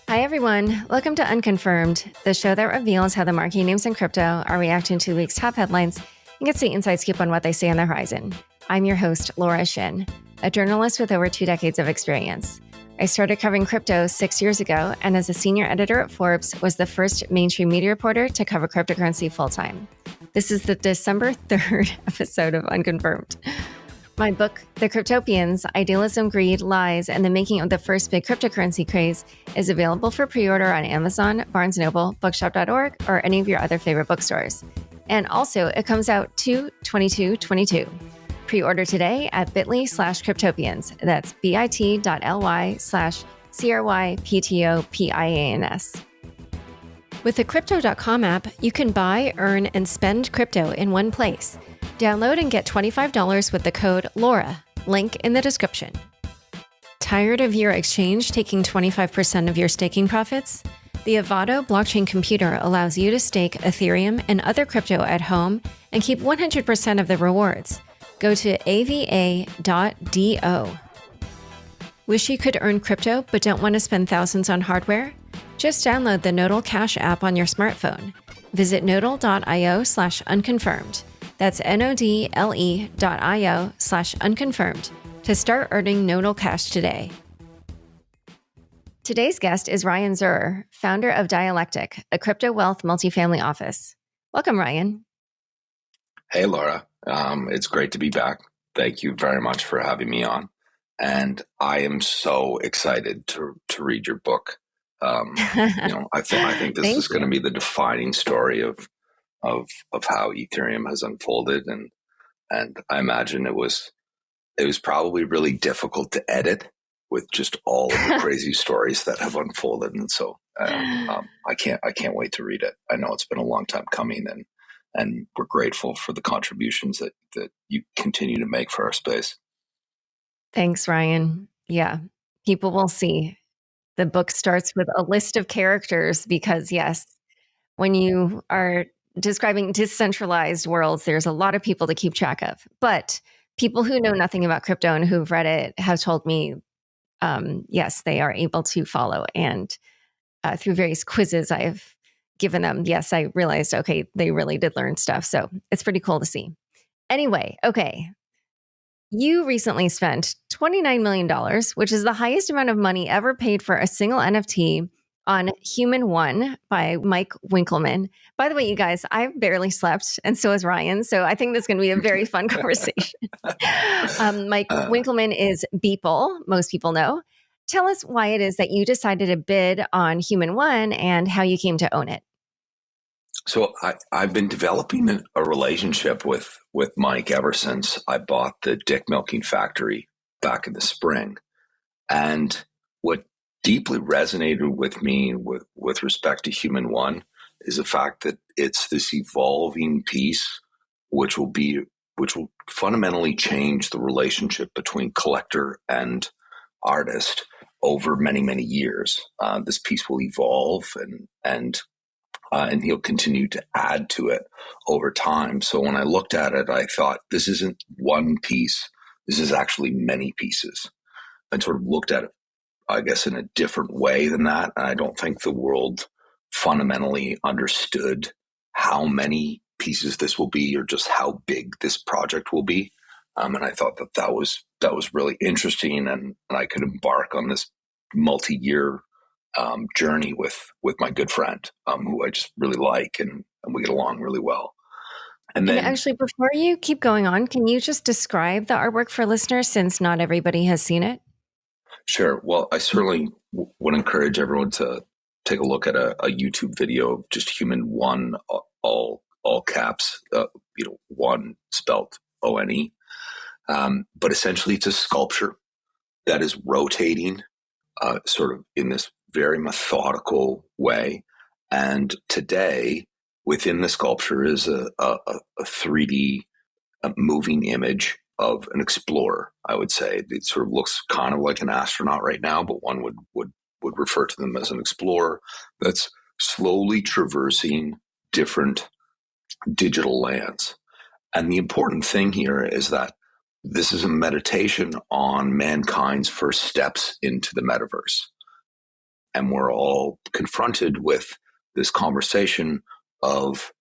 Hi, everyone. Welcome to Unconfirmed, the show that reveals how the marquee names in crypto are reacting to the week's top headlines and gets the inside scoop on what they see on the horizon. I'm your host, Laura Shin, a journalist with over 2 decades of experience. I started covering crypto 6 years ago, and as a senior editor at Forbes, was the first mainstream media reporter to cover cryptocurrency full-time. This is the December 3rd episode of Unconfirmed. My book, The Cryptopians, Idealism, Greed, Lies, and the Making of the First Big Cryptocurrency Craze is available for pre-order on Amazon, Barnes & Noble, bookshop.org, or any of your other favorite bookstores. And also, it comes out 2/22/22. Pre-order today at bit.ly/cryptopians. That's bit.ly/CRYPTOPIANS. With the Crypto.com app, you can buy, earn, and spend crypto in one place. Download and get $25 with the code LAURA, link in the description. Tired of your exchange taking 25% of your staking profits? The Avado blockchain computer allows you to stake Ethereum and other crypto at home and keep 100% of the rewards. Go to ava.do. Wish you could earn crypto but don't want to spend thousands on hardware? Just download the Nodal Cash app on your smartphone. Visit nodal.io/unconfirmed. That's nodle.io/unconfirmed to start earning Nodal Cash today. Today's guest is Ryan Zurrer, founder of Dialectic, a crypto wealth multifamily office. Welcome, Ryan. Hey, Laura. It's great to be back. Thank you very much for having me on. And I am so excited to read your book. I think this is going to be the defining story of how Ethereum has unfolded, and I imagine it was probably really difficult to edit with just all of the crazy stories that have unfolded, and so I can't wait to read it. I know it's been a long time coming, and we're grateful for the contributions that you continue to make for our space. Thanks, Ryan. Yeah, people will see. The book starts with a list of characters because, yes, when you are describing decentralized worlds, there's a lot of people to keep track of. But people who know nothing about crypto and who've read it have told me, yes, they are able to follow. And through various quizzes I have given them, yes, I realized, okay, they really did learn stuff. So it's pretty cool to see. Anyway, okay. You recently spent $29 million, which is the highest amount of money ever paid for a single NFT on Human One by Mike Winkelmann. By the way, you guys, I've barely slept, and so has Ryan. So I think this is going to be a very fun conversation. Mike Winkelmann is Beeple, most people know. Tell us why it is that you decided to bid on Human One and how you came to own it. So I've been developing a relationship with Mike ever since I bought the dick milking factory back in the spring. And what deeply resonated with me with respect to Human One is the fact that it's this evolving piece which will fundamentally change the relationship between collector and artist over many, many years. This piece will evolve and he'll continue to add to it over time. So when I looked at it, I thought, this isn't one piece. This is actually many pieces. And sort of looked at it, I guess, in a different way than that. And I don't think the world fundamentally understood how many pieces this will be or just how big this project will be. And I thought that was really interesting. And I could embark on this multi-year journey with my good friend, who I just really like, and we get along really well. And then, actually, before you keep going on, can you just describe the artwork for listeners, since not everybody has seen it? Sure. Well, I certainly would encourage everyone to take a look at a YouTube video of just Human One, all caps, one spelt ONE. But essentially, it's a sculpture that is rotating, sort of in this very methodical way. And today, within the sculpture is a 3D moving image of an explorer, I would say. It sort of looks kind of like an astronaut right now, but one would refer to them as an explorer that's slowly traversing different digital lands. And the important thing here is that this is a meditation on mankind's first steps into the metaverse. we're all confronted with this conversation of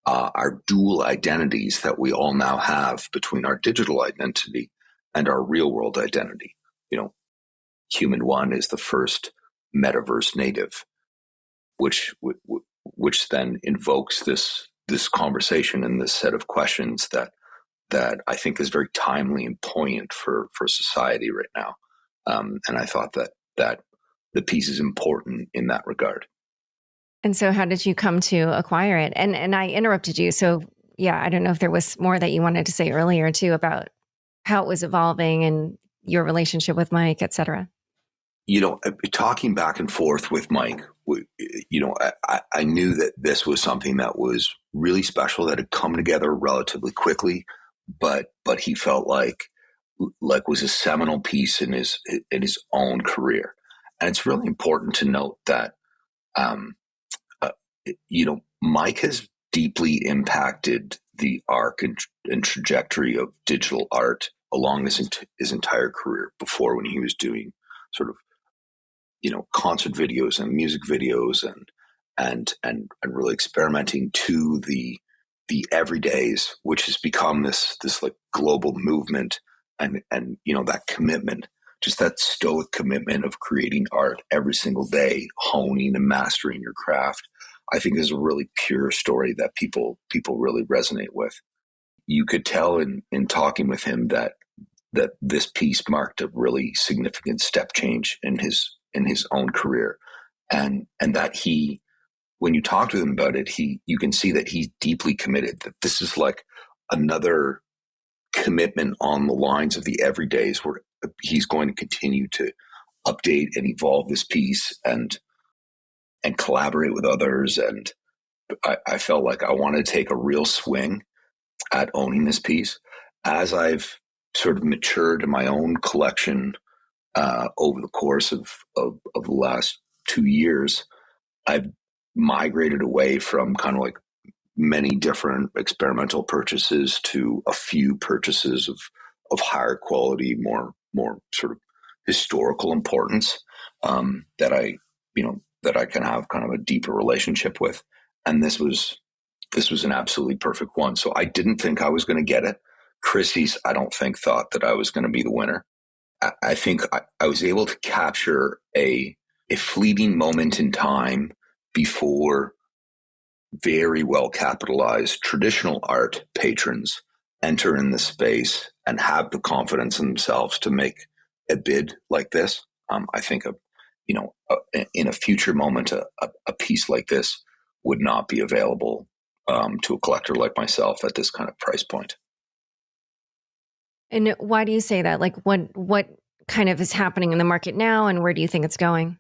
our dual identities that we all now have between our digital identity and our real world identity. Human one is the first metaverse native, which then invokes this conversation and this set of questions that I think is very timely and poignant for society right now. And I thought that the piece is important in that regard. And so how did you come to acquire it? And I interrupted you. So yeah, I don't know if there was more that you wanted to say earlier too about how it was evolving and your relationship with Mike, et cetera. Talking back and forth with Mike, I knew that this was something that was really special, that had come together relatively quickly, but he felt like was a seminal piece in his own career. And it's really important to note that, Mike has deeply impacted the arc and trajectory of digital art along his entire career. Before, when he was doing sort of concert videos and music videos and really experimenting, to the everydays, which has become this like global movement, and that commitment, just that stoic commitment of creating art every single day, honing and mastering your craft, I think is a really pure story that people really resonate with. You could tell in talking with him that this piece marked a really significant step change in his own career, and that when you talk to him about it, you can see that he's deeply committed, that this is like another commitment on the lines of the everydays, where he's going to continue to update and evolve this piece and collaborate with others. And I felt like I wanted to take a real swing at owning this piece. As I've sort of matured in my own collection over the course of the last 2 years, I've migrated away from kind of like many different experimental purchases to a few purchases of higher quality, more sort of historical importance, that I can have kind of a deeper relationship with. And this was an absolutely perfect one. So I didn't think I was going to get it. Chrissy's, I don't think, thought that I was going to be the winner. I think I was able to capture a fleeting moment in time before very well capitalized traditional art patrons enter in the space and have the confidence in themselves to make a bid like this. I think in a future moment, a piece like this would not be available to a collector like myself at this kind of price point. And why do you say that? Like what kind of is happening in the market now, and where do you think it's going?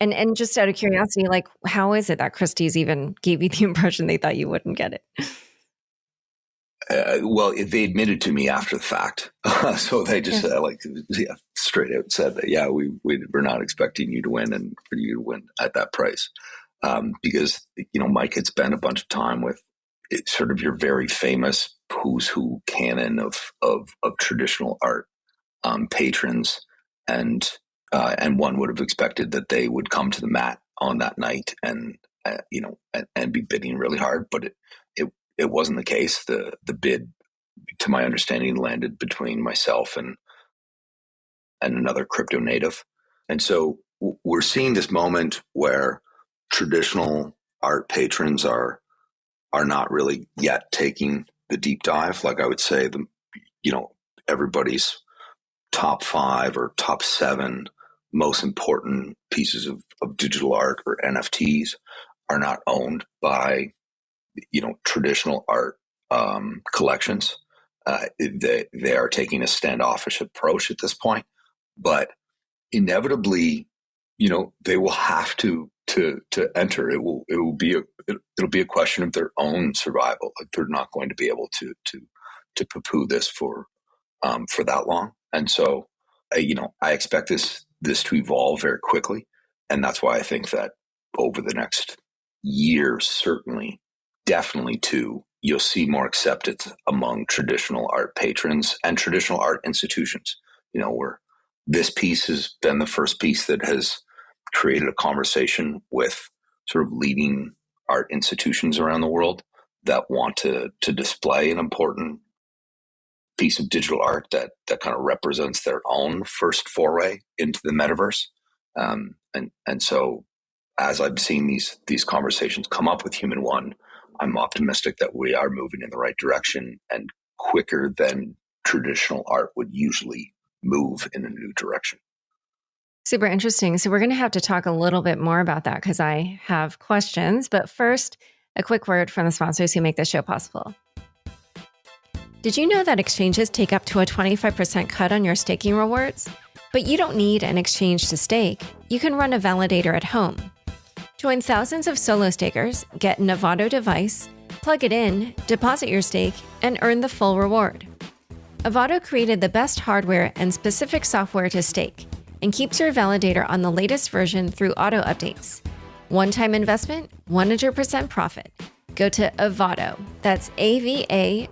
And just out of curiosity, like, how is it that Christie's even gave you the impression they thought you wouldn't get it? Well, they admitted to me after the fact. So they just straight out said that, we're not expecting you to win, and for you to win at that price. Because, Mike had spent a bunch of time with sort of your very famous who's who canon of traditional art patrons, and one would have expected that they would come to the mat on that night and be bidding really hard, but it wasn't the case. The bid, to my understanding, landed between myself and another crypto native. And so we're seeing this moment where traditional art patrons are not really yet taking the deep dive. Like I would say, everybody's top 5 or top 7 most important pieces of digital art or NFTs are not owned by traditional art collections. They are taking a standoffish approach at this point, but inevitably, they will have to enter. It'll be a question of their own survival. Like, they're not going to be able to poo-poo this for that long. And so, I expect this to evolve very quickly. And that's why I think that over the next year, certainly, definitely 2, you'll see more acceptance among traditional art patrons and traditional art institutions, where this piece has been the first piece that has created a conversation with sort of leading art institutions around the world that want to display an important piece of digital art that kind of represents their own first foray into the metaverse. And so as I've seen these conversations come up with Human One, I'm optimistic that we are moving in the right direction and quicker than traditional art would usually move in a new direction. Super interesting. So we're going to have to talk a little bit more about that because I have questions. But first, a quick word from the sponsors who make this show possible. Did you know that exchanges take up to a 25% cut on your staking rewards? But you don't need an exchange to stake. You can run a validator at home. Join thousands of solo stakers, get an Avado device, plug it in, deposit your stake, and earn the full reward. Avado created the best hardware and specific software to stake and keeps your validator on the latest version through auto updates. One-time investment, 100% profit. Go to Avado, that's ava.do.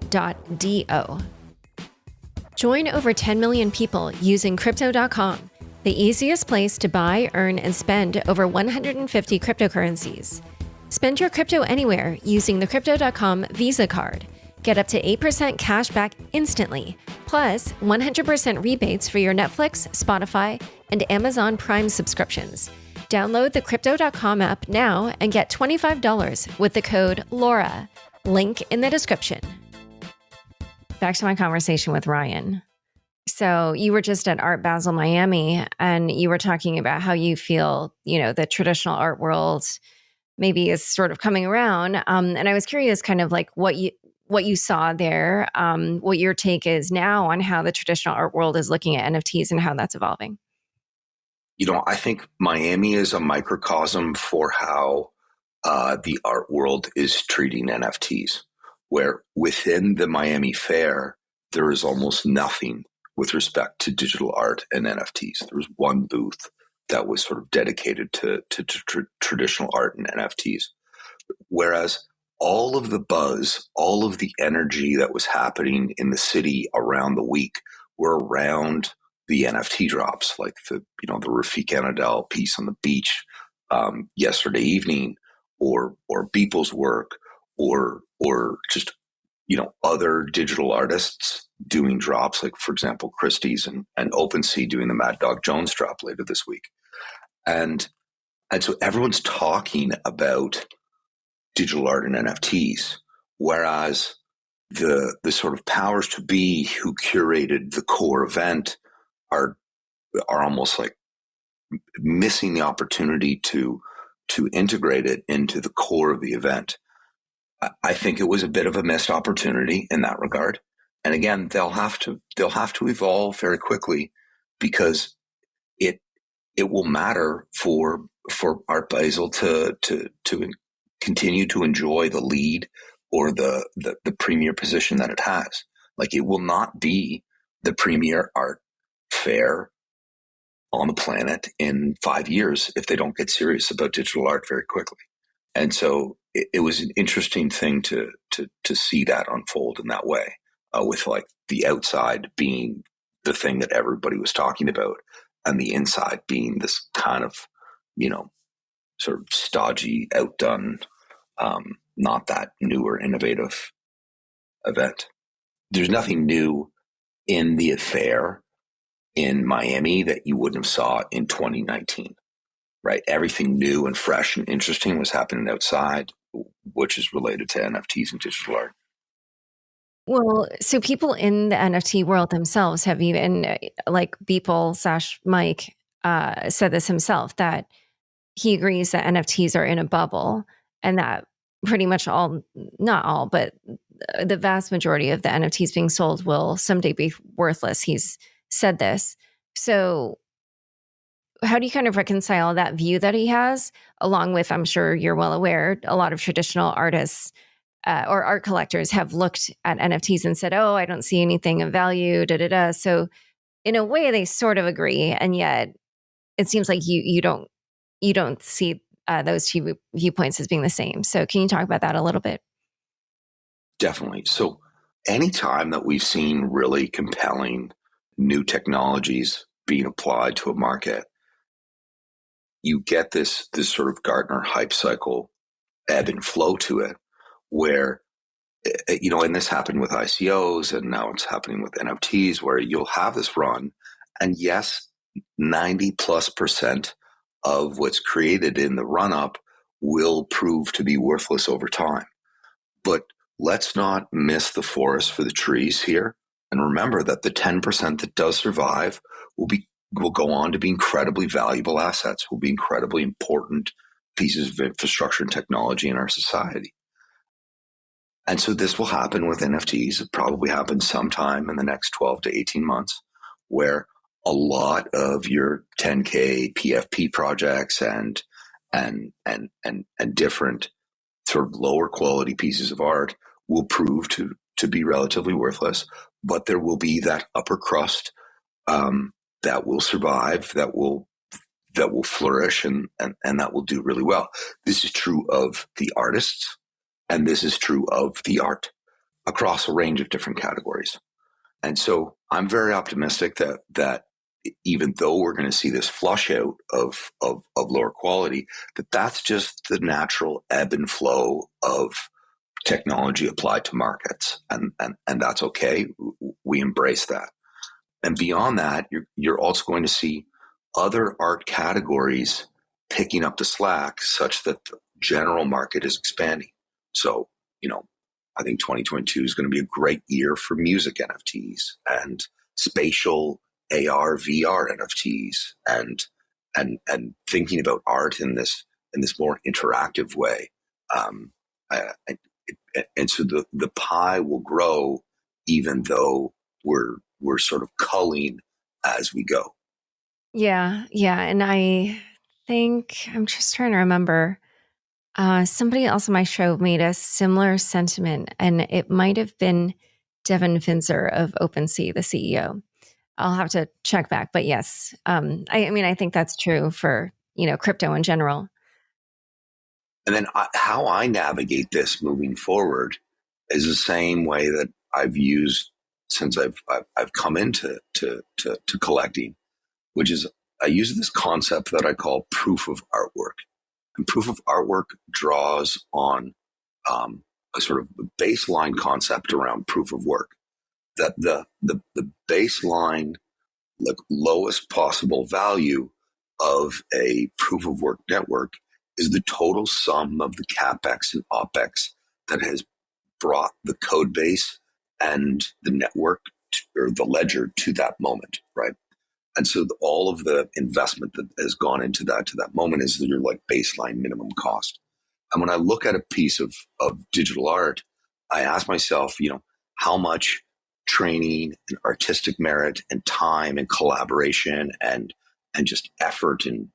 Join over 10 million people using Crypto.com, the easiest place to buy, earn, and spend over 150 cryptocurrencies. Spend your crypto anywhere using the Crypto.com Visa card. Get up to 8% cash back instantly, plus 100% rebates for your Netflix, Spotify, and Amazon Prime subscriptions. Download the Crypto.com app now and get $25 with the code LAURA. Link in the description. Back to my conversation with Ryan. So you were just at Art Basel Miami, and you were talking about how you feel, the traditional art world maybe is sort of coming around. And I was curious kind of like what you saw there, what your take is now on how the traditional art world is looking at NFTs and how that's evolving. I think Miami is a microcosm for how the art world is treating NFTs, where within the Miami Fair, there is almost nothing with respect to digital art and NFTs. There was one booth that was sort of dedicated to traditional art and NFTs. Whereas all of the buzz, all of the energy that was happening in the city around the week were around the NFT drops, like the Rafik Anadel piece on the beach yesterday evening, or Beeple's work, or just other digital artists doing drops, like for example Christie's and OpenSea doing the Mad Dog Jones drop later this week, and so everyone's talking about digital art and NFTs, whereas the sort of powers to be who curated the core event are almost like missing the opportunity to integrate it into the core of the event. I think it was a bit of a missed opportunity in that regard. And again, they'll have to evolve very quickly, because it will matter for Art Basel to continue to enjoy the lead or the premier position that it has. Like, it will not be the premier art fair on the planet in 5 years if they don't get serious about digital art very quickly. And so it was an interesting thing to see that unfold in that way, with like the outside being the thing that everybody was talking about, and the inside being this kind of, sort of stodgy, outdone, not that new or innovative event. There's nothing new in the affair in Miami that you wouldn't have saw in 2019, right? Everything new and fresh and interesting was happening outside, which is related to NFTs and digital art. Well, so people in the NFT world themselves have even, like Beeple/Mike said this himself, that he agrees that NFTs are in a bubble, and that pretty much not all, but the vast majority of the NFTs being sold will someday be worthless. He's said this. So how do you kind of reconcile that view that he has, along with, I'm sure you're well aware, a lot of traditional artists or art collectors have looked at NFTs and said, oh, I don't see anything of value, da-da-da. So in a way, they sort of agree. And yet it seems like you don't see those two viewpoints as being the same. So can you talk about that a little bit? Definitely. So anytime that we've seen really compelling new technologies being applied to a market, you get this sort of Gartner hype cycle ebb and flow to it, where and this happened with ICOs, and now it's happening with NFTs, where you'll have this run, and yes, 90+% of what's created in the run up will prove to be worthless over time. But let's not miss the forest for the trees here, and remember that the 10% that does survive will go on to be incredibly valuable assets, will be incredibly important pieces of infrastructure and technology in our society. And so this will happen with NFTs. It probably happens sometime in the next 12 to 18 months, where a lot of your 10K PFP projects and different sort of lower quality pieces of art will prove to be relatively worthless, but there will be that upper crust that will survive, that will flourish, and that will do really well. This is true of the artists, and this is true of the art across a range of different categories. And so I'm very optimistic that even though we're going to see this flush out of lower quality, that's just the natural ebb and flow of technology applied to markets. And that's okay. We embrace that. And beyond that, you're also going to see other art categories picking up the slack such that the general market is expanding. So, I think 2022 is going to be a great year for music NFTs and spatial AR, VR NFTs, and thinking about art in this more interactive way. And so the pie will grow, even though we're sort of culling as we go. Yeah. Yeah. And I think I'm just trying to remember. Somebody else on my show made a similar sentiment, and it might have been Devin Finzer of OpenSea, the CEO. I'll have to check back, but yes, I mean, I think that's true for crypto in general. And then how I navigate this moving forward is the same way that I've used since I've come into to collecting, which is I use this concept that I call proof of artwork. And proof of artwork draws on a sort of baseline concept around proof of work, that the baseline, like, lowest possible value of a proof of work network is the total sum of the capex and opex that has brought the code base and the network or the ledger to that moment, right? And so all of the investment that has gone into that moment is your like baseline minimum cost. And when I look at a piece of digital art, I ask myself, how much training and artistic merit and time and collaboration and just effort and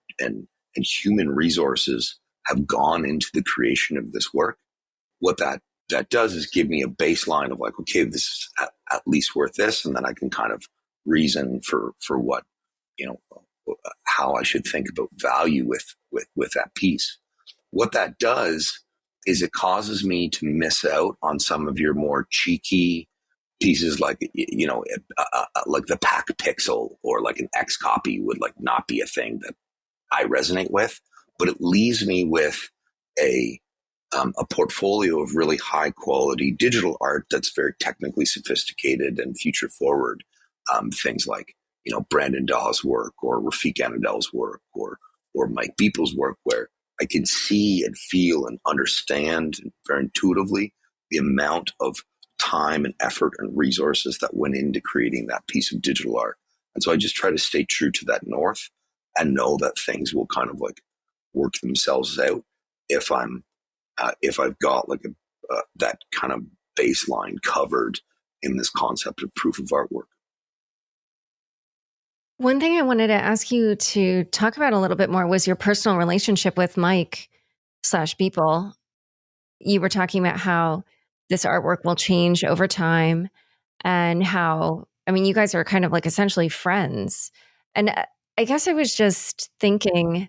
human resources have gone into the creation of this work. What that does is give me a baseline of like, okay, this is at least worth this, and then I can kind of reason for what, how I should think about value with that piece. What that does is it causes me to miss out on some of your more cheeky pieces, like like the pack pixel or like an X copy would like not be a thing that I resonate with, but it leaves me with a portfolio of really high quality digital art that's very technically sophisticated and future forward. Things like Brandon Dawes' work or Rafik Anadel's work or Mike Beeple's work, where I can see and feel and understand very intuitively the amount of time and effort and resources that went into creating that piece of digital art. And so I just try to stay true to that north and know that things will kind of like work themselves out if I've got like that kind of baseline covered in this concept of proof of artwork. One thing I wanted to ask you to talk about a little bit more was your personal relationship with Mike/Beeple. You were talking about how this artwork will change over time, and how, I mean, you guys are kind of like essentially friends. And I guess I was just thinking,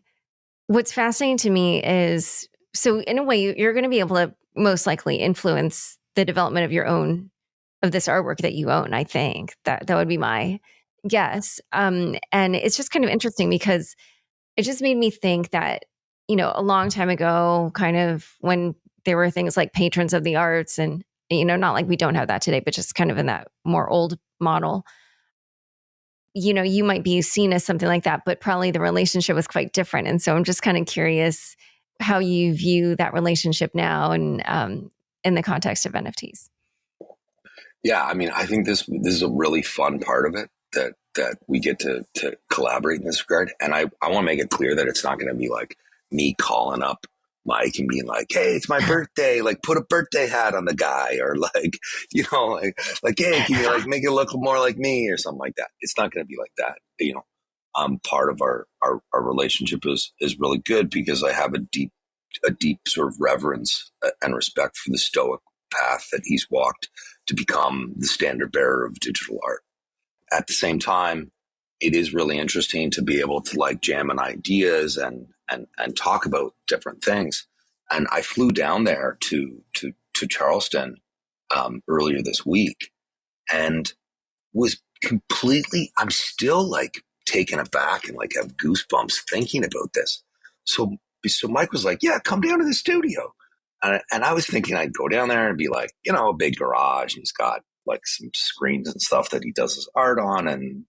what's fascinating to me is, so in a way, you're going to be able to most likely influence the development of this artwork that you own. I think that would be my guess. And it's just kind of interesting because it just made me think that, a long time ago, kind of when there were things like patrons of the arts and, not like we don't have that today, but just kind of in that more old model, you might be seen as something like that, but probably the relationship was quite different. And so I'm just kind of curious how you view that relationship now and in the context of NFTs. Yeah, I mean, I think this is a really fun part of it that we get to collaborate in this regard. And I want to make it clear that it's not going to be like me calling up Mike and being like, "Hey, it's my birthday. Like, put a birthday hat on the guy," or like, "Hey, can you like make it look more like me," or something like that. It's not going to be like that. Part of our relationship is really good because I have a deep sort of reverence and respect for the Stoic path that he's walked to become the standard bearer of digital art. At the same time, it is really interesting to be able to like jam on ideas and talk about different things. And I flew down there to Charleston earlier this week and was I'm still like taken aback and like have goosebumps thinking about this. So Mike was like, "Yeah, come down to the studio." And I was thinking I'd go down there and be like, a big garage, and he's got like some screens and stuff that he does his art on, and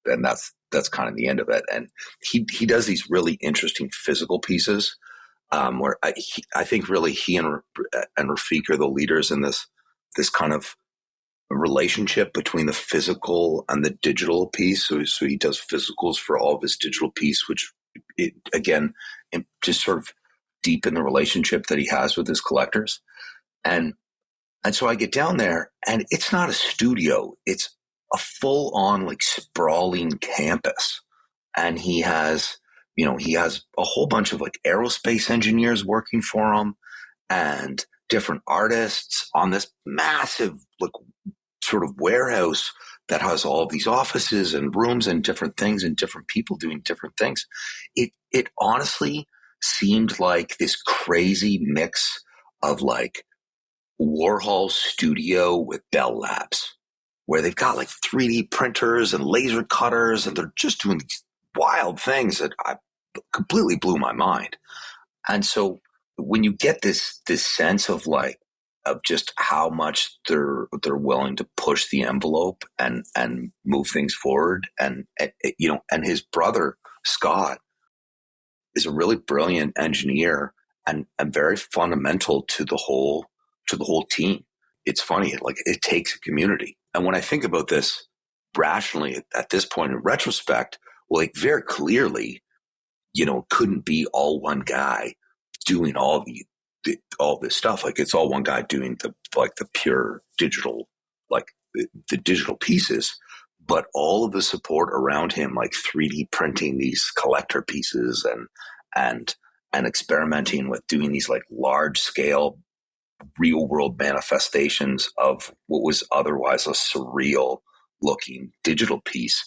that's kind of the end of it. And he does these really interesting physical pieces, where I think really he and Rafik are the leaders in this kind of relationship between the physical and the digital piece. So he does physicals for all of his digital piece, which again just sort of deepen the relationship that he has with his collectors. And so I get down there and it's not a studio. It's a full on like sprawling campus. And he has a whole bunch of like aerospace engineers working for him and different artists on this massive like sort of warehouse that has all of these offices and rooms and different things and different people doing different things. It honestly seemed like this crazy mix of like Warhol's studio with Bell Labs, where they've got like 3D printers and laser cutters, and they're just doing these wild things that completely blew my mind. And so when you get this sense of like of just how much they're willing to push the envelope and move things forward, and his brother Scott is a really brilliant engineer and very fundamental to the whole team. It's funny, like it takes a community. And when I think about this rationally at this point in retrospect, well, like very clearly, couldn't be all one guy doing all this stuff. Like it's all one guy doing the pure digital, like the digital pieces, but all of the support around him, like 3D printing these collector pieces and experimenting with doing these like large scale real world manifestations of what was otherwise a surreal looking digital piece.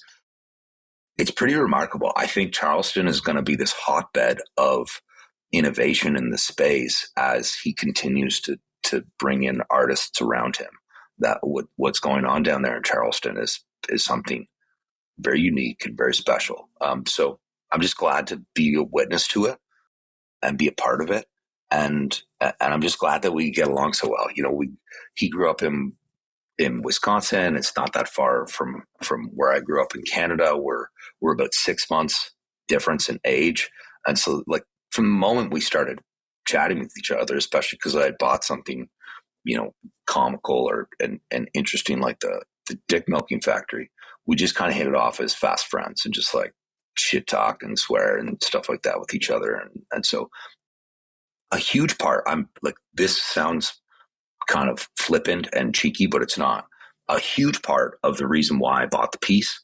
It's pretty remarkable. I think Charleston is going to be this hotbed of innovation in the space as he continues to bring in artists around him. That what's going on down there in Charleston is something very unique and very special. So I'm just glad to be a witness to it and be a part of it. And I'm just glad that we get along so well. He grew up in Wisconsin. It's not that far from where I grew up in Canada. We're about 6 months difference in age. And so like from the moment we started chatting with each other, especially because I had bought something, comical and interesting like the dick milking factory, we just kind of hit it off as fast friends and just like shit talk and swear and stuff like that with each other. And so a huge part, I'm like, this sounds kind of flippant and cheeky, but it's not. A huge part of the reason why I bought the piece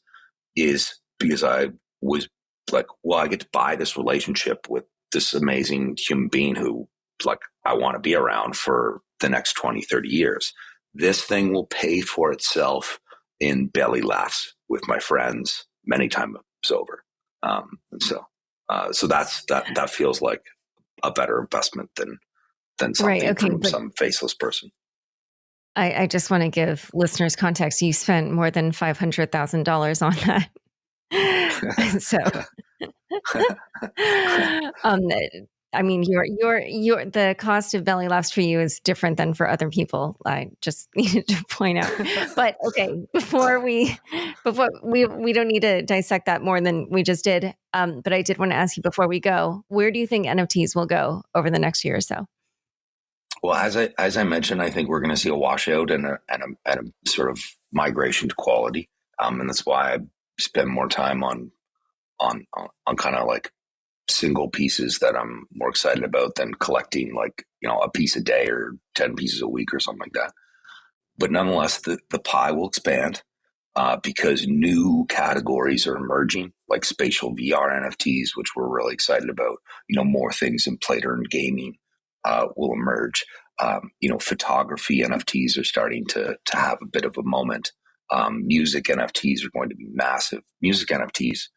is because I was like, well, I get to buy this relationship with this amazing human being who like I want to be around for the next 20, 30 years. This thing will pay for itself in belly laughs with my friends many times over. And so that feels like a better investment than something Right. Okay. from But some faceless person. I just want to give listeners context. You spent more than $500,000 on that. So um, I mean, the cost of belly laughs for you is different than for other people. I just needed to point out. But okay, before we don't need to dissect that more than we just did. But I did want to ask you before we go, where do you think NFTs will go over the next year or so? Well, as I mentioned, I think we're going to see a washout and a sort of migration to quality, and that's why I spend more time on kind of like single pieces that I'm more excited about than collecting like, a piece a day or 10 pieces a week or something like that. But nonetheless, the pie will expand because new categories are emerging, like spatial VR NFTs, which we're really excited about. More things in play and gaming will emerge. Photography NFTs are starting to have a bit of a moment. Music NFTs are going to be massive. Music NFTs,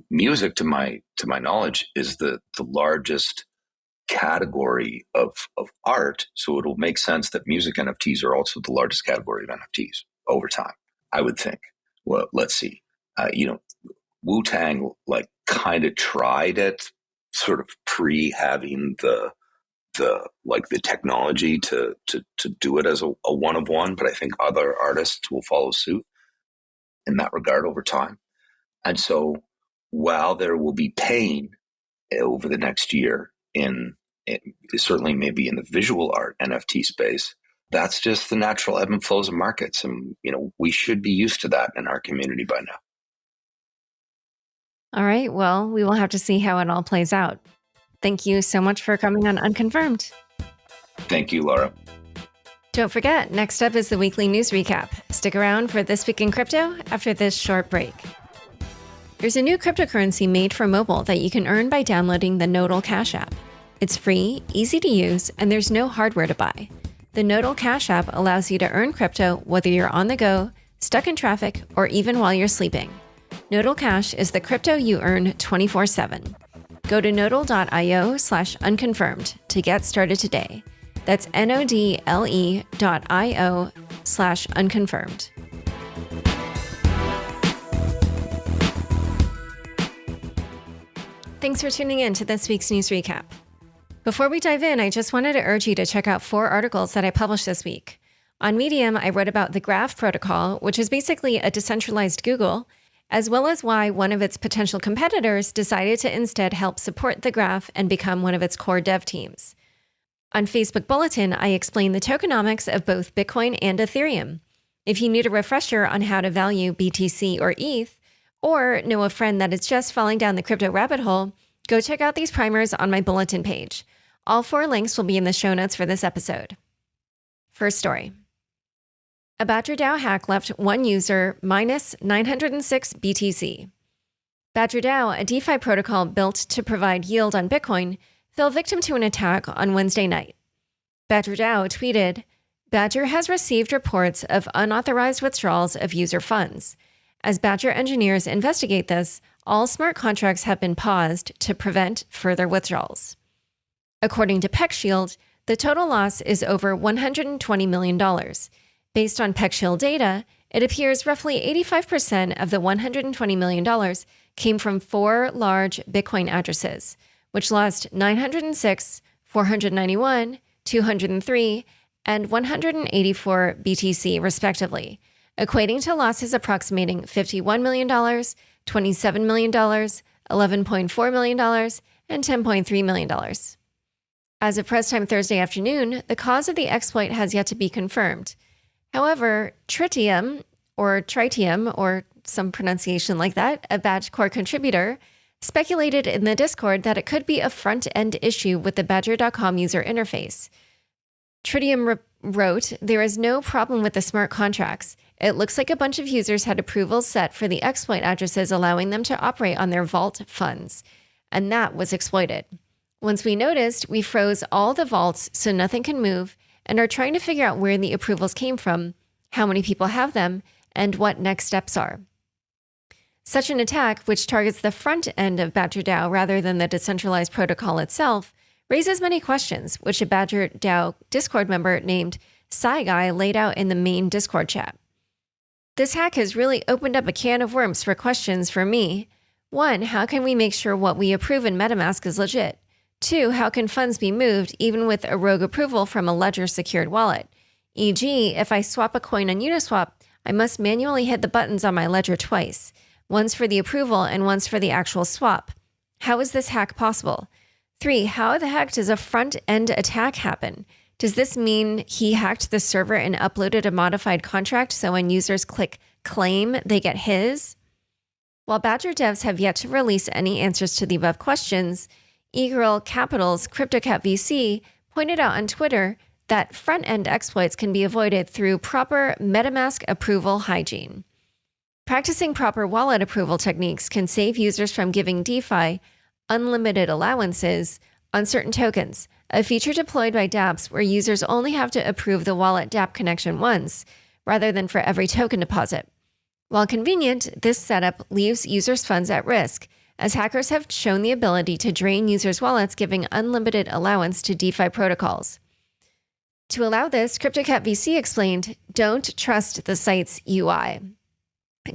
music to my knowledge is the largest category of art, so it'll make sense that music NFTs are also the largest category of NFTs over time, I would think. Well, let's see. Wu-Tang like kind of tried it sort of pre having the technology to do it as a one of one, but I think other artists will follow suit in that regard over time. And so while there will be pain over the next year in certainly maybe in the visual art NFT space, that's just the natural ebb and flows of markets. And, we should be used to that in our community by now. All right. Well, we will have to see how it all plays out. Thank you so much for coming on Unconfirmed. Thank you, Laura. Don't forget, next up is the weekly news recap. Stick around for This Week in Crypto after this short break. There's a new cryptocurrency made for mobile that you can earn by downloading the Nodal Cash app. It's free, easy to use, and there's no hardware to buy. The Nodal Cash app allows you to earn crypto whether you're on the go, stuck in traffic, or even while you're sleeping. Nodal Cash is the crypto you earn 24/7. Go to nodal.io/unconfirmed to get started today. That's nodle.io/unconfirmed. Thanks for tuning in to this week's news recap. Before we dive in, I just wanted to urge you to check out 4 articles that I published this week. On Medium, I wrote about the Graph protocol, which is basically a decentralized Google, as well as why one of its potential competitors decided to instead help support the Graph and become one of its core dev teams. On Facebook Bulletin, I explained the tokenomics of both Bitcoin and Ethereum. If you need a refresher on how to value BTC or ETH, or know a friend that is just falling down the crypto rabbit hole, go check out these primers on my Bulletin page. All 4 links will be in the show notes for this episode. First story. A Badger DAO hack left one user minus 906 BTC. Badger DAO, a DeFi protocol built to provide yield on Bitcoin, fell victim to an attack on Wednesday night. Badger DAO tweeted, "Badger has received reports of unauthorized withdrawals of user funds. As Badger engineers investigate this, all smart contracts have been paused to prevent further withdrawals." According to PeckShield, the total loss is over $120 million. Based on PeckShield data, it appears roughly 85% of the $120 million came from 4 large Bitcoin addresses, which lost 906, 491, 203, and 184 BTC respectively, equating to losses approximating $51 million, $27 million, $11.4 million, and $10.3 million. As of press time Thursday afternoon, the cause of the exploit has yet to be confirmed. However, Tritium, or some pronunciation like that, a Badge Core contributor, speculated in the Discord that it could be a front-end issue with the Badger.com user interface. Tritium wrote, "There is no problem with the smart contracts. It looks like a bunch of users had approvals set for the exploit addresses allowing them to operate on their vault funds, and that was exploited. Once we noticed, we froze all the vaults so nothing can move and are trying to figure out where the approvals came from, how many people have them, and what next steps are." Such an attack, which targets the front end of Badger DAO rather than the decentralized protocol itself, raises many questions, which a Badger DAO Discord member named SciGuy laid out in the main Discord chat. "This hack has really opened up a can of worms for questions for me. 1. How can we make sure what we approve in MetaMask is legit? 2. How can funds be moved even with a rogue approval from a ledger-secured wallet? E.g., if I swap a coin on Uniswap, I must manually hit the buttons on my ledger twice, once for the approval and once for the actual swap. How is this hack possible? 3. How the heck does a front-end attack happen? Does this mean he hacked the server and uploaded a modified contract so when users click claim, they get his? While Badger devs have yet to release any answers to the above questions, Eagle Capital's CryptoCat VC pointed out on Twitter that front-end exploits can be avoided through proper MetaMask approval hygiene. Practicing proper wallet approval techniques can save users from giving DeFi unlimited allowances on certain tokens, a feature deployed by dApps where users only have to approve the wallet dApp connection once, rather than for every token deposit. While convenient, this setup leaves users' funds at risk, as hackers have shown the ability to drain users' wallets giving unlimited allowance to DeFi protocols. To allow this, CryptoCat VC explained, don't trust the site's UI.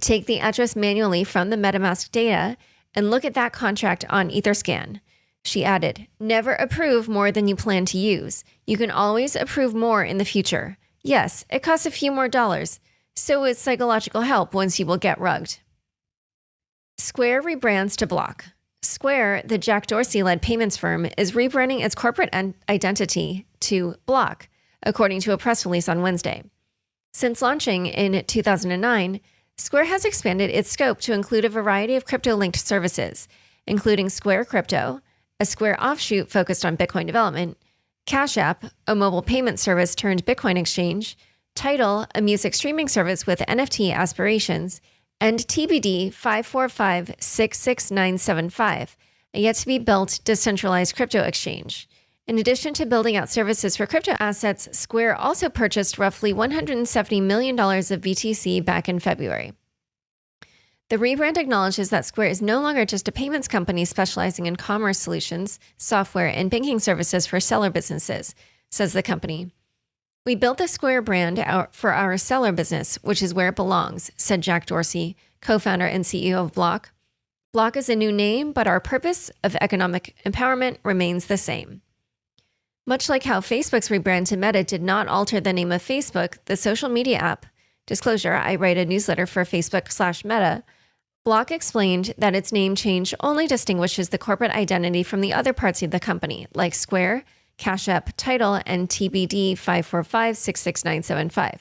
Take the address manually from the MetaMask data and look at that contract on Etherscan. She added, never approve more than you plan to use. You can always approve more in the future. Yes, it costs a few more dollars. So is psychological help once you will get rugged. Square rebrands to Block. Square, the Jack Dorsey-led payments firm, is rebranding its corporate identity to Block, according to a press release on Wednesday. Since launching in 2009, Square has expanded its scope to include a variety of crypto-linked services, including Square Crypto, a Square offshoot focused on Bitcoin development, Cash App, a mobile payment service turned Bitcoin exchange, Tidal, a music streaming service with NFT aspirations, and TBD 545-66975, a yet-to-be-built decentralized crypto exchange. In addition to building out services for crypto assets, Square also purchased roughly $170 million of BTC back in February. The rebrand acknowledges that Square is no longer just a payments company specializing in commerce solutions, software, and banking services for seller businesses, says the company. We built the Square brand out for our seller business, which is where it belongs, said Jack Dorsey, co-founder and CEO of Block. Block is a new name, but our purpose of economic empowerment remains the same. Much like how Facebook's rebrand to Meta did not alter the name of Facebook, the social media app, disclosure, I write a newsletter for Facebook/Meta, Block explained that its name change only distinguishes the corporate identity from the other parts of the company, like Square, Cash App, Tidal, and TBD 545-66975.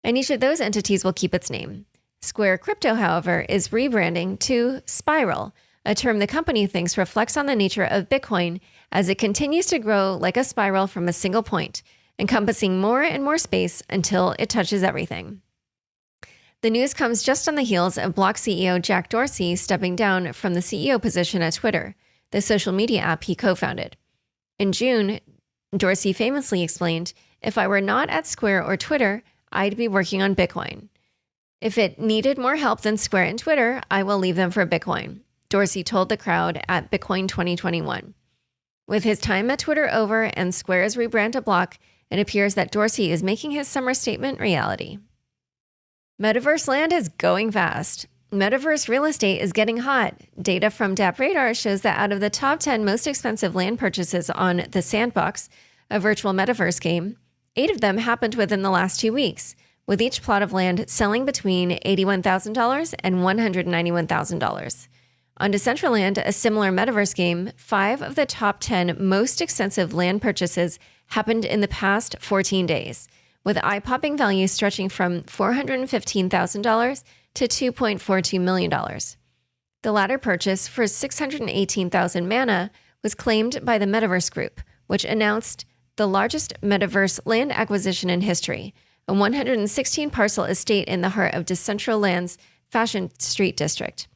And each of those entities will keep its name. Square Crypto, however, is rebranding to Spiral, a term the company thinks reflects on the nature of Bitcoin as it continues to grow like a spiral from a single point, encompassing more and more space until it touches everything. The news comes just on the heels of Block CEO Jack Dorsey stepping down from the CEO position at Twitter, the social media app he co-founded. In June, Dorsey famously explained, if I were not at Square or Twitter, I'd be working on Bitcoin. If it needed more help than Square and Twitter, I will leave them for Bitcoin, Dorsey told the crowd at Bitcoin 2021. With his time at Twitter over and Square's rebrand to Block, it appears that Dorsey is making his summer statement reality. Metaverse Land is going fast. Metaverse real estate is getting hot. Data from DApp Radar shows that out of the top 10 most expensive land purchases on The Sandbox, a virtual metaverse game, 8 of them happened within the last 2 weeks, with each plot of land selling between $81,000 and $191,000. On Decentraland, a similar metaverse game, 5 of the top 10 most expensive land purchases happened in the past 14 days, with eye-popping values stretching from $415,000 to $2.42 million. The latter purchase for 618,000 mana was claimed by the Metaverse Group, which announced the largest metaverse land acquisition in history, a 116-parcel estate in the heart of Decentraland's Fashion Street district.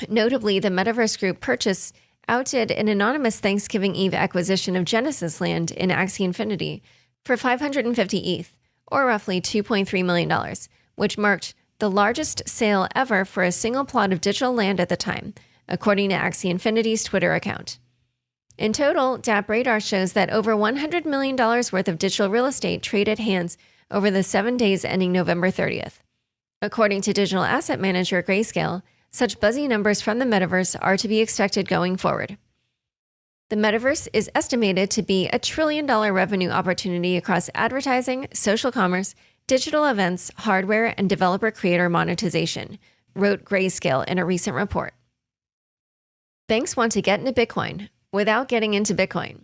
Notably, the Metaverse Group purchase outdid an anonymous Thanksgiving Eve acquisition of Genesis Land in Axie Infinity for 550 ETH, or roughly $2.3 million, which marked the largest sale ever for a single plot of digital land at the time, according to Axie Infinity's Twitter account. In total, DApp Radar shows that over $100 million worth of digital real estate traded hands over the 7 days ending November 30th. According to digital asset manager Grayscale, such buzzy numbers from the metaverse are to be expected going forward. The metaverse is estimated to be a $1 trillion revenue opportunity across advertising, social commerce, digital events, hardware, and developer creator monetization, wrote Grayscale in a recent report. Banks want to get into Bitcoin without getting into Bitcoin.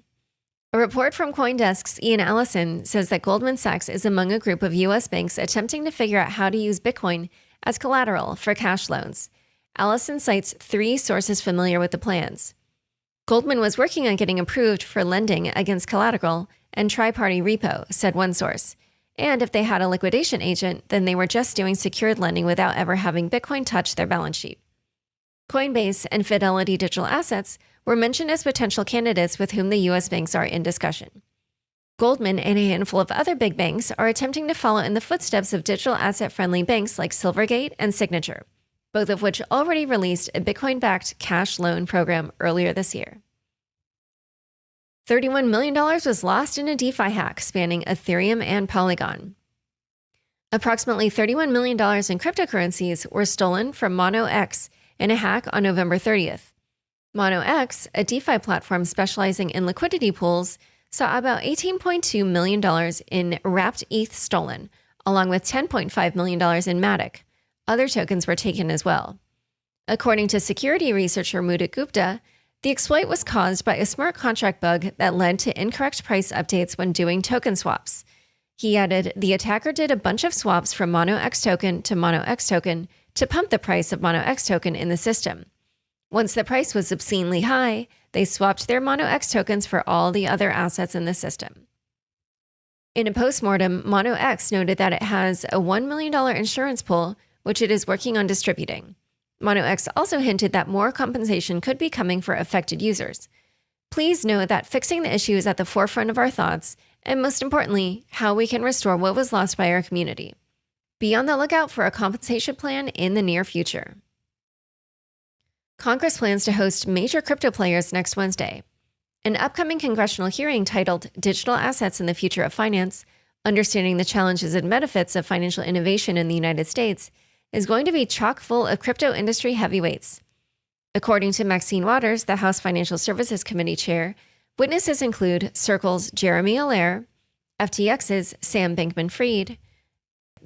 A report from CoinDesk's Ian Allison says that Goldman Sachs is among a group of U.S. banks attempting to figure out how to use Bitcoin as collateral for cash loans. Allison cites 3 sources familiar with the plans. Goldman was working on getting approved for lending against collateral and tri-party repo, said one source. And if they had a liquidation agent, then they were just doing secured lending without ever having Bitcoin touch their balance sheet. Coinbase and Fidelity Digital Assets were mentioned as potential candidates with whom the U.S. banks are in discussion. Goldman and a handful of other big banks are attempting to follow in the footsteps of digital asset-friendly banks like Silvergate and Signature, both of which already released a Bitcoin-backed cash loan program earlier this year. $31 million was lost in a DeFi hack spanning Ethereum and Polygon. Approximately $31 million in cryptocurrencies were stolen from Monox in a hack on November 30th. Monox, a DeFi platform specializing in liquidity pools, saw about $18.2 million in wrapped ETH stolen, along with $10.5 million in Matic. Other tokens were taken as well. According to security researcher Mudit Gupta, the exploit was caused by a smart contract bug that led to incorrect price updates when doing token swaps. He added, the attacker did a bunch of swaps from Monox token to Monox token to pump the price of Monox token in the system. Once the price was obscenely high, they swapped their Monox tokens for all the other assets in the system. In a postmortem, Monox noted that it has a $1 million insurance pool, which it is working on distributing. Monox also hinted that more compensation could be coming for affected users. Please note that fixing the issue is at the forefront of our thoughts, and most importantly, how we can restore what was lost by our community. Be on the lookout for a compensation plan in the near future. Congress plans to host major crypto players next Wednesday. An upcoming congressional hearing titled Digital Assets in the Future of Finance, Understanding the Challenges and Benefits of Financial Innovation in the United States, is going to be chock full of crypto industry heavyweights. According to Maxine Waters, the House Financial Services Committee chair, witnesses include Circle's Jeremy Allaire, FTX's Sam Bankman-Fried,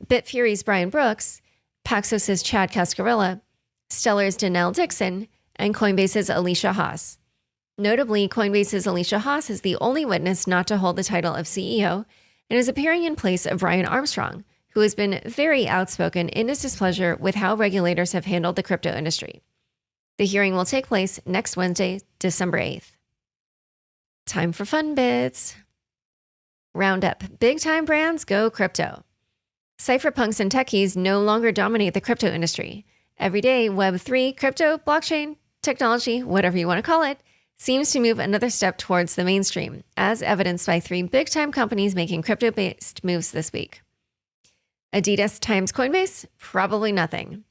Bitfury's Brian Brooks, Paxos's Chad Cascarilla, Stellar's Danelle Dixon, and Coinbase's Alicia Haas. Notably, Coinbase's Alicia Haas is the only witness not to hold the title of CEO and is appearing in place of Brian Armstrong, who has been very outspoken in his displeasure with how regulators have handled the crypto industry. The hearing will take place next Wednesday, December 8th. Time for fun bits. Roundup. Big-time brands go crypto. Cypherpunks and techies no longer dominate the crypto industry. Every day, Web3, crypto, blockchain, technology, whatever you want to call it, seems to move another step towards the mainstream, as evidenced by 3 big-time companies making crypto-based moves this week. Adidas times Coinbase? Probably nothing.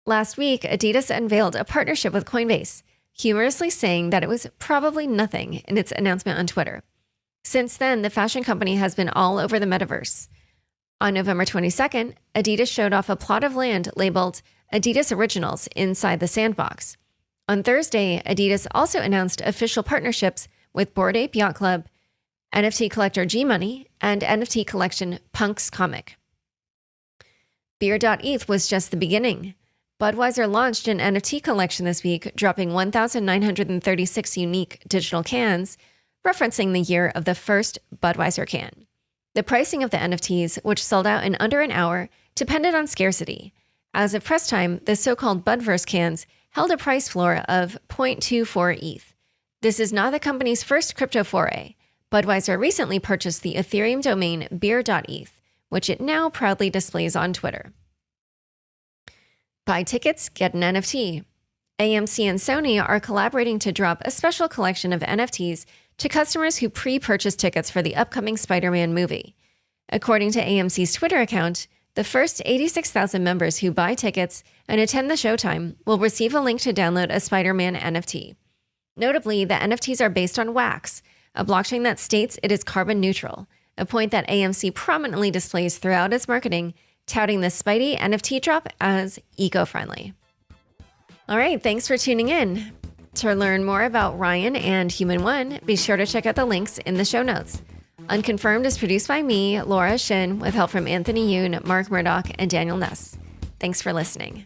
Last week, Adidas unveiled a partnership with Coinbase, humorously saying that it was probably nothing in its announcement on Twitter. Since then, the fashion company has been all over the metaverse. On November 22nd, Adidas showed off a plot of land labeled Adidas Originals inside the sandbox. On Thursday, Adidas also announced official partnerships with Bored Ape Yacht Club, NFT collector G-Money, and NFT collection Punk's Comic. Beer.eth was just the beginning. Budweiser launched an NFT collection this week, dropping 1,936 unique digital cans, referencing the year of the first Budweiser can. The pricing of the NFTs, which sold out in under an hour, depended on scarcity. As of press time, the so-called Budverse cans held a price floor of 0.24 ETH. This is not the company's first crypto foray. Budweiser recently purchased the Ethereum domain beer.eth, which it now proudly displays on Twitter. Buy tickets, get an NFT. AMC and Sony are collaborating to drop a special collection of NFTs to customers who pre-purchase tickets for the upcoming Spider-Man movie. According to AMC's Twitter account, the first 86,000 members who buy tickets and attend the showtime will receive a link to download a Spider-Man NFT. Notably, the NFTs are based on Wax, a blockchain that states it is carbon neutral, a point that AMC prominently displays throughout its marketing, touting the Spidey NFT drop as eco-friendly. All right, thanks for tuning in. To learn more about Ryan and Human One, be sure to check out the links in the show notes. Unconfirmed is produced by me, Laura Shin, with help from Anthony Yoon, Mark Murdoch, and Daniel Ness. Thanks for listening.